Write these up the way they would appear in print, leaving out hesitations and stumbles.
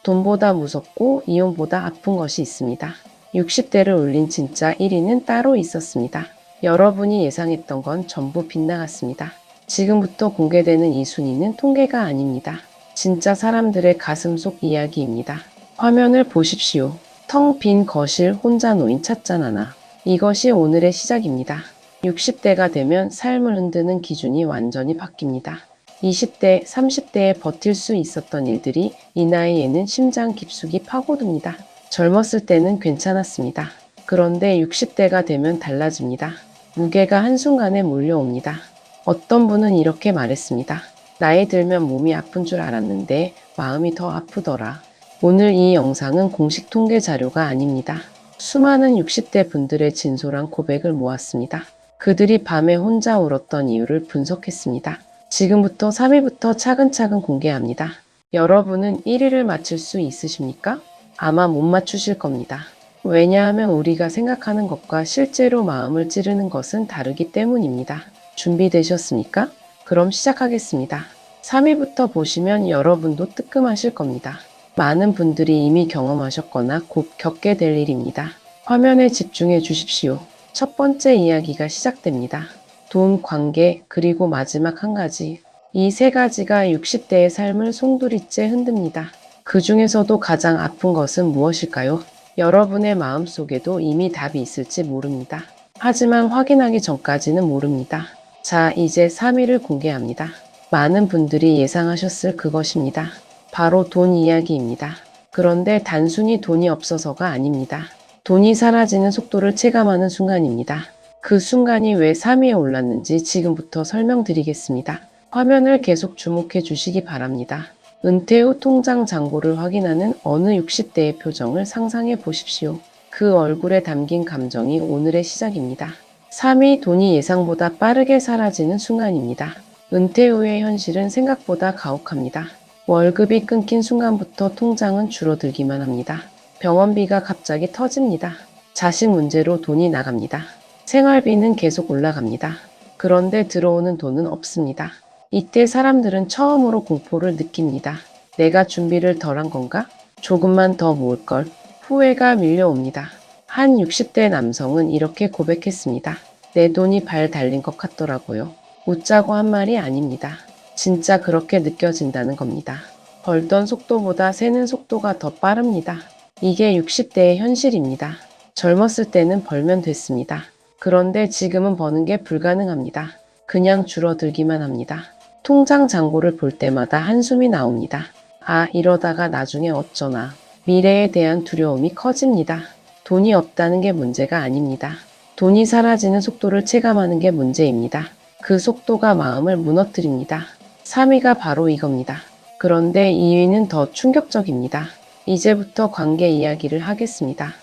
돈보다 무섭고 이혼보다 아픈 것이 있습니다. 60대를 올린 진짜 1위는 따로 있었습니다. 여러분이 예상했던 건 전부 빗나갔습니다. 지금부터 공개되는 이 순위는 통계가 아닙니다. 진짜 사람들의 가슴 속 이야기입니다. 화면을 보십시오. 텅 빈 거실 혼자 놓인 찻잔 하나. 이것이 오늘의 시작입니다. 60대가 되면 삶을 흔드는 기준이 완전히 바뀝니다. 20대, 30대에 버틸 수 있었던 일들이 이 나이에는 심장 깊숙이 파고듭니다. 젊었을 때는 괜찮았습니다. 그런데 60대가 되면 달라집니다. 무게가 한순간에 몰려옵니다. 어떤 분은 이렇게 말했습니다. 나이 들면 몸이 아픈 줄 알았는데 마음이 더 아프더라. 오늘 이 영상은 공식 통계 자료가 아닙니다. 수많은 60대 분들의 진솔한 고백을 모았습니다. 그들이 밤에 혼자 울었던 이유를 분석했습니다. 지금부터 3위부터 차근차근 공개합니다. 여러분은 1위를 맞출 수 있으십니까? 아마 못 맞추실 겁니다. 왜냐하면 우리가 생각하는 것과 실제로 마음을 찌르는 것은 다르기 때문입니다. 준비되셨습니까? 그럼 시작하겠습니다. 3위부터 보시면 여러분도 뜨끔하실 겁니다. 많은 분들이 이미 경험하셨거나 곧 겪게 될 일입니다. 화면에 집중해 주십시오. 첫 번째 이야기가 시작됩니다. 돈, 관계, 그리고 마지막 한 가지. 이 세 가지가 60대의 삶을 송두리째 흔듭니다. 그 중에서도 가장 아픈 것은 무엇일까요? 여러분의 마음속에도 이미 답이 있을지 모릅니다. 하지만 확인하기 전까지는 모릅니다. 자, 이제 3위를 공개합니다. 많은 분들이 예상하셨을 그것입니다. 바로 돈 이야기입니다. 그런데 단순히 돈이 없어서가 아닙니다. 돈이 사라지는 속도를 체감하는 순간입니다. 그 순간이 왜 3위에 올랐는지 지금부터 설명드리겠습니다. 화면을 계속 주목해 주시기 바랍니다. 은퇴 후 통장 잔고를 확인하는 어느 60대의 표정을 상상해 보십시오. 그 얼굴에 담긴 감정이 오늘의 시작입니다. 3위 돈이 예상보다 빠르게 사라지는 순간입니다. 은퇴 후의 현실은 생각보다 가혹합니다. 월급이 끊긴 순간부터 통장은 줄어들기만 합니다. 병원비가 갑자기 터집니다. 자식 문제로 돈이 나갑니다. 생활비는 계속 올라갑니다. 그런데 들어오는 돈은 없습니다. 이때 사람들은 처음으로 공포를 느낍니다. 내가 준비를 덜 한 건가? 조금만 더 모을 걸. 후회가 밀려옵니다. 한 60대 남성은 이렇게 고백했습니다. 내 돈이 발 달린 것 같더라고요. 웃자고 한 말이 아닙니다. 진짜 그렇게 느껴진다는 겁니다. 벌던 속도보다 새는 속도가 더 빠릅니다. 이게 60대의 현실입니다. 젊었을 때는 벌면 됐습니다. 그런데 지금은 버는 게 불가능합니다. 그냥 줄어들기만 합니다. 통장 잔고를 볼 때마다 한숨이 나옵니다. 아, 이러다가 나중에 어쩌나. 미래에 대한 두려움이 커집니다. 돈이 없다는 게 문제가 아닙니다. 돈이 사라지는 속도를 체감하는 게 문제입니다. 그 속도가 마음을 무너뜨립니다. 3위가 바로 이겁니다. 그런데 2위는 더 충격적입니다. 이제부터 관계 이야기를 하겠습니다.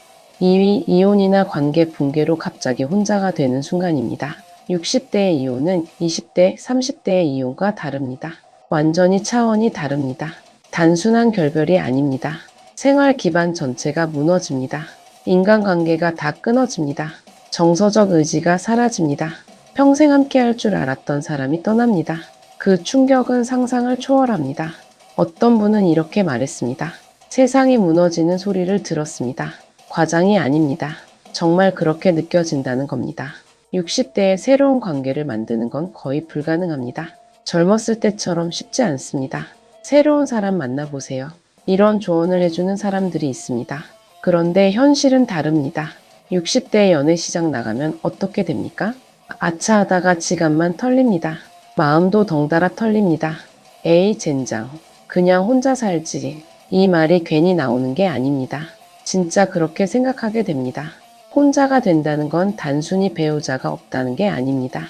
2위, 이혼이나 관계 붕괴로 갑자기 혼자가 되는 순간입니다. 60대의 이혼은 20대, 30대의 이혼과 다릅니다. 완전히 차원이 다릅니다. 단순한 결별이 아닙니다. 생활 기반 전체가 무너집니다. 인간관계가 다 끊어집니다. 정서적 의지가 사라집니다. 평생 함께 할 줄 알았던 사람이 떠납니다. 그 충격은 상상을 초월합니다. 어떤 분은 이렇게 말했습니다. 세상이 무너지는 소리를 들었습니다. 과장이 아닙니다. 정말 그렇게 느껴진다는 겁니다. 60대의 새로운 관계를 만드는 건 거의 불가능합니다. 젊었을 때처럼 쉽지 않습니다. 새로운 사람 만나보세요. 이런 조언을 해주는 사람들이 있습니다. 그런데 현실은 다릅니다. 60대 연애 시장 나가면 어떻게 됩니까? 아차 하다가 지갑만 털립니다. 마음도 덩달아 털립니다. 에이 젠장. 그냥 혼자 살지. 이 말이 괜히 나오는 게 아닙니다. 진짜 그렇게 생각하게 됩니다. 혼자가 된다는 건 단순히 배우자가 없다는 게 아닙니다.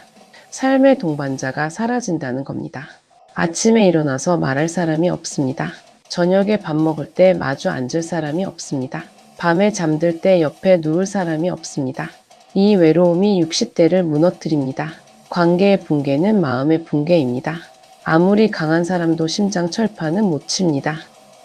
삶의 동반자가 사라진다는 겁니다. 아침에 일어나서 말할 사람이 없습니다. 저녁에 밥 먹을 때 마주 앉을 사람이 없습니다. 밤에 잠들 때 옆에 누울 사람이 없습니다. 이 외로움이 60대를 무너뜨립니다. 관계의 붕괴는 마음의 붕괴입니다. 아무리 강한 사람도 심장 철판은 못 칩니다.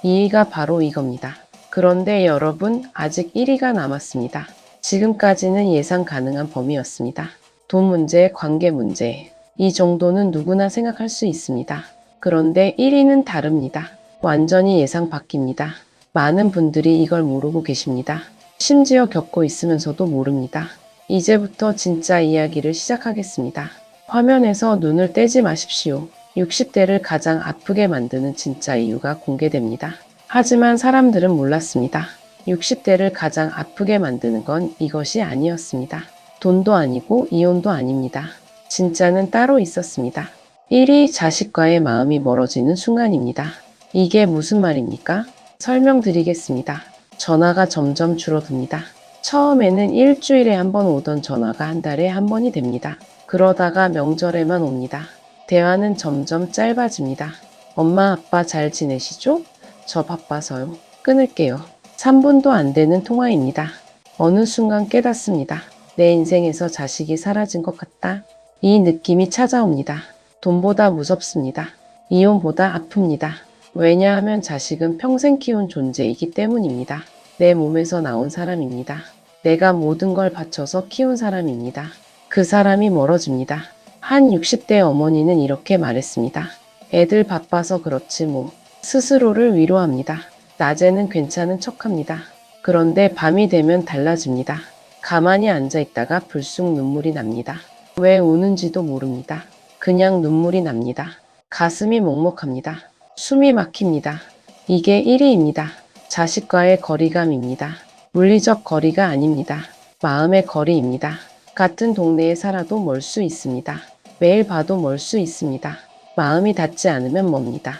2위가 바로 이겁니다. 그런데 여러분, 아직 1위가 남았습니다. 지금까지는 예상 가능한 범위였습니다. 돈 문제, 관계 문제. 이 정도는 누구나 생각할 수 있습니다. 그런데 1위는 다릅니다. 완전히 예상 바뀝니다. 많은 분들이 이걸 모르고 계십니다. 심지어 겪고 있으면서도 모릅니다. 이제부터 진짜 이야기를 시작하겠습니다. 화면에서 눈을 떼지 마십시오. 60대를 가장 아프게 만드는 진짜 이유가 공개됩니다. 하지만 사람들은 몰랐습니다. 60대를 가장 아프게 만드는 건 이것이 아니었습니다. 돈도 아니고 이혼도 아닙니다. 진짜는 따로 있었습니다. 1위 자식과의 마음이 멀어지는 순간입니다. 이게 무슨 말입니까? 설명드리겠습니다. 전화가 점점 줄어듭니다. 처음에는 일주일에 한 번 오던 전화가 한 달에 한 번이 됩니다. 그러다가 명절에만 옵니다. 대화는 점점 짧아집니다. 엄마, 아빠 잘 지내시죠? 저 바빠서요. 끊을게요. 3분도 안 되는 통화입니다. 어느 순간 깨닫습니다. 내 인생에서 자식이 사라진 것 같다. 이 느낌이 찾아옵니다. 돈보다 무섭습니다. 이혼보다 아픕니다. 왜냐하면 자식은 평생 키운 존재이기 때문입니다. 내 몸에서 나온 사람입니다. 내가 모든 걸 바쳐서 키운 사람입니다. 그 사람이 멀어집니다. 한 60대 어머니는 이렇게 말했습니다. 애들 바빠서 그렇지 뭐. 스스로를 위로합니다. 낮에는 괜찮은 척합니다. 그런데 밤이 되면 달라집니다. 가만히 앉아 있다가 불쑥 눈물이 납니다. 왜 우는지도 모릅니다. 그냥 눈물이 납니다. 가슴이 먹먹합니다. 숨이 막힙니다. 이게 1위입니다. 자식과의 거리감입니다. 물리적 거리가 아닙니다. 마음의 거리입니다. 같은 동네에 살아도 멀 수 있습니다. 매일 봐도 멀 수 있습니다. 마음이 닿지 않으면 멉니다.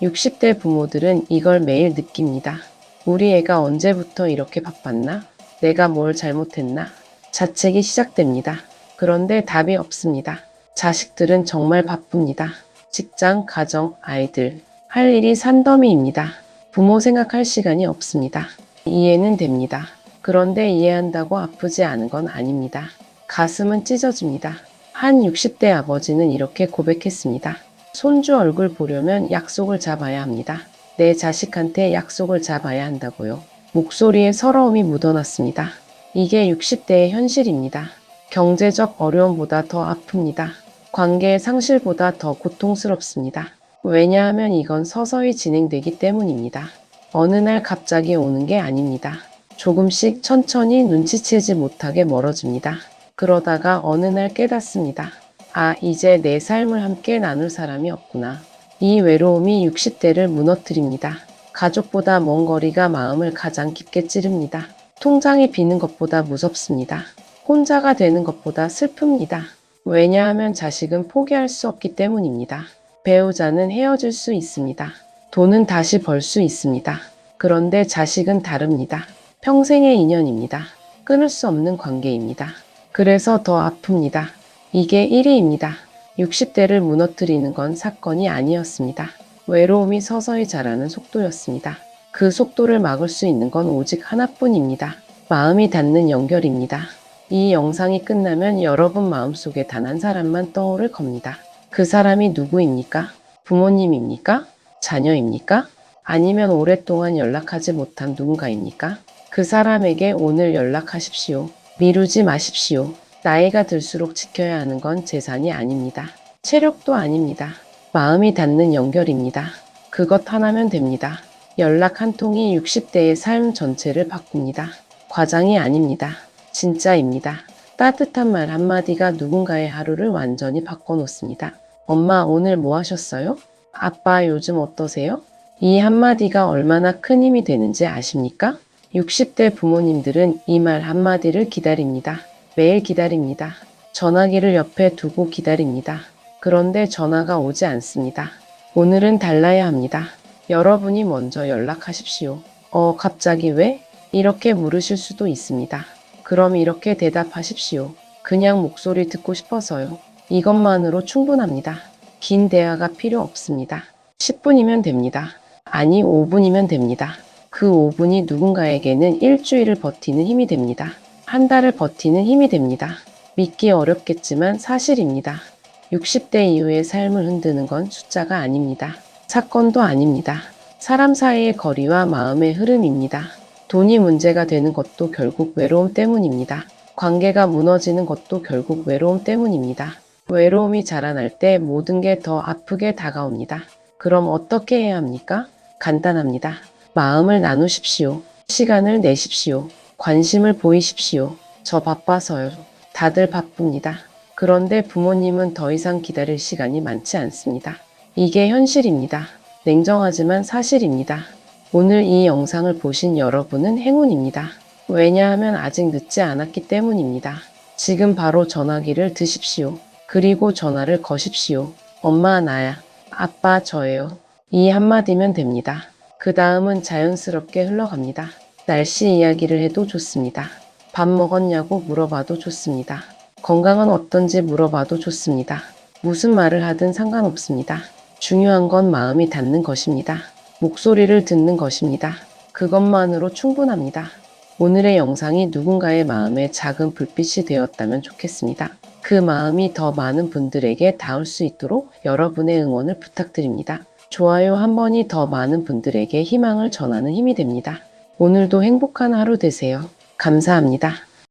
60대 부모들은 이걸 매일 느낍니다. 우리 애가 언제부터 이렇게 바빴나? 내가 뭘 잘못했나? 자책이 시작됩니다. 그런데 답이 없습니다. 자식들은 정말 바쁩니다. 직장, 가정, 아이들. 할 일이 산더미입니다. 부모 생각할 시간이 없습니다. 이해는 됩니다. 그런데 이해한다고 아프지 않은 건 아닙니다. 가슴은 찢어집니다. 한 60대 아버지는 이렇게 고백했습니다. 손주 얼굴 보려면 약속을 잡아야 합니다. 내 자식한테 약속을 잡아야 한다고요. 목소리에 서러움이 묻어났습니다. 이게 60대의 현실입니다. 경제적 어려움보다 더 아픕니다. 관계의 상실보다 더 고통스럽습니다. 왜냐하면 이건 서서히 진행되기 때문입니다. 어느 날 갑자기 오는 게 아닙니다. 조금씩 천천히 눈치채지 못하게 멀어집니다. 그러다가 어느 날 깨닫습니다. 아, 이제 내 삶을 함께 나눌 사람이 없구나. 이 외로움이 60대를 무너뜨립니다. 가족보다 먼 거리가 마음을 가장 깊게 찌릅니다. 통장이 비는 것보다 무섭습니다. 혼자가 되는 것보다 슬픕니다. 왜냐하면 자식은 포기할 수 없기 때문입니다. 배우자는 헤어질 수 있습니다. 돈은 다시 벌 수 있습니다. 그런데 자식은 다릅니다. 평생의 인연입니다. 끊을 수 없는 관계입니다. 그래서 더 아픕니다. 이게 1위입니다. 60대를 무너뜨리는 건 사건이 아니었습니다. 외로움이 서서히 자라는 속도였습니다. 그 속도를 막을 수 있는 건 오직 하나뿐입니다. 마음이 닿는 연결입니다. 이 영상이 끝나면 여러분 마음속에 단 한 사람만 떠오를 겁니다. 그 사람이 누구입니까? 부모님입니까? 자녀입니까? 아니면 오랫동안 연락하지 못한 누군가입니까? 그 사람에게 오늘 연락하십시오. 미루지 마십시오. 나이가 들수록 지켜야 하는 건 재산이 아닙니다. 체력도 아닙니다. 마음이 닿는 연결입니다. 그것 하나면 됩니다. 연락 한 통이 60대의 삶 전체를 바꿉니다. 과장이 아닙니다. 진짜입니다. 따뜻한 말 한마디가 누군가의 하루를 완전히 바꿔놓습니다. 엄마, 오늘 뭐 하셨어요? 아빠, 요즘 어떠세요? 이 한마디가 얼마나 큰 힘이 되는지 아십니까? 60대 부모님들은 이 말 한마디를 기다립니다. 매일 기다립니다. 전화기를 옆에 두고 기다립니다. 그런데 전화가 오지 않습니다. 오늘은 달라야 합니다. 여러분이 먼저 연락하십시오. 갑자기 왜? 이렇게 물으실 수도 있습니다. 그럼 이렇게 대답하십시오. 그냥 목소리 듣고 싶어서요. 이것만으로 충분합니다. 긴 대화가 필요 없습니다. 10분이면 됩니다. 아니, 5분이면 됩니다. 그 5분이 누군가에게는 일주일을 버티는 힘이 됩니다. 한 달을 버티는 힘이 됩니다. 믿기 어렵겠지만 사실입니다. 60대 이후의 삶을 흔드는 건 숫자가 아닙니다. 사건도 아닙니다. 사람 사이의 거리와 마음의 흐름입니다. 돈이 문제가 되는 것도 결국 외로움 때문입니다. 관계가 무너지는 것도 결국 외로움 때문입니다. 외로움이 자라날 때 모든 게 더 아프게 다가옵니다. 그럼 어떻게 해야 합니까? 간단합니다. 마음을 나누십시오. 시간을 내십시오. 관심을 보이십시오. 저 바빠서요. 다들 바쁩니다. 그런데 부모님은 더 이상 기다릴 시간이 많지 않습니다. 이게 현실입니다. 냉정하지만 사실입니다. 오늘 이 영상을 보신 여러분은 행운입니다. 왜냐하면 아직 늦지 않았기 때문입니다. 지금 바로 전화기를 드십시오. 그리고 전화를 거십시오. 엄마 나야. 아빠 저예요. 이 한마디면 됩니다. 그 다음은 자연스럽게 흘러갑니다. 날씨 이야기를 해도 좋습니다. 밥 먹었냐고 물어봐도 좋습니다. 건강은 어떤지 물어봐도 좋습니다. 무슨 말을 하든 상관없습니다. 중요한 건 마음이 닿는 것입니다. 목소리를 듣는 것입니다. 그것만으로 충분합니다. 오늘의 영상이 누군가의 마음에 작은 불빛이 되었다면 좋겠습니다. 그 마음이 더 많은 분들에게 닿을 수 있도록 여러분의 응원을 부탁드립니다. 좋아요 한 번이 더 많은 분들에게 희망을 전하는 힘이 됩니다. 오늘도 행복한 하루 되세요. 감사합니다.